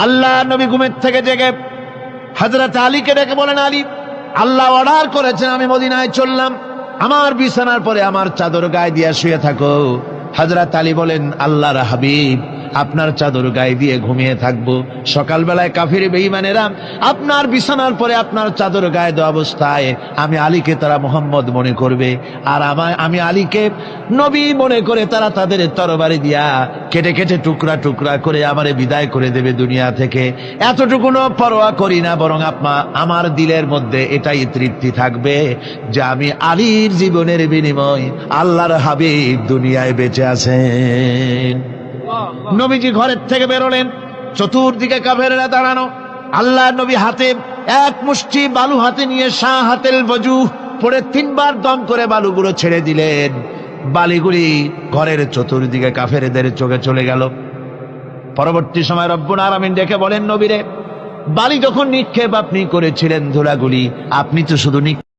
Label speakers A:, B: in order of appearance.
A: আল্লাহ নবী ঘুমের থেকে জেগে হযরত আলীকে ডেকে বলেন, আলী, আল্লাহ অর্ডার করেছেন আমি মদিনায় চললাম, আমার বিছানার পরে আমার চাদর গায়ে দিয়ে শুয়ে থাকো। হযরত আলী বলেন, আল্লাহর হাবিব, আপনার চাদর গায়ে দিয়ে ঘুমিয়ে থাকবো। সকালবেলায় কাফির বেঈমানেরা আপনার বিছানার পরে আপনার চাদর গায়ে দেওয়া অবস্থায় আমি আলীকে তারা মুহাম্মদ মনে করবে, আর আমি আলীকে নবী মনে করে তারা তাদের তরবারি দিয়া কেটে কেটে টুকরা টুকরা করে আমারে বিদায় করে দেবে দুনিয়া থেকে। এতটুকুনো পরোয়া করি না, বরং আমার দিলের মধ্যে এটাই তৃপ্তি থাকবে যে আমি আলীর জীবনের বিনিময় আল্লাহর হাবিব দুনিয়ায় বেঁচে আছেন। নবীজি ঘরের থেকে বেরোলেন, চতুর্দিকে কাফেররা দাঁড়ানো। আল্লাহ নবী হাতে এক মুষ্টি বালু হাতে নিয়ে শাহ হাতেল বজু পরে 3 বার দম করে বালুগুলো ছেড়ে দিলেন। বালিগুলি ঘরের চতুর্দিকে কাফেরদের চোখে চলে গেল। পরবর্তী সময় রব্বুল আলামিন দেখে বলেন, নবীরে, বালি যখন নিক্ষেপ আপনি করেছিলেন ধুলাগুলি, আপনি তো শুধু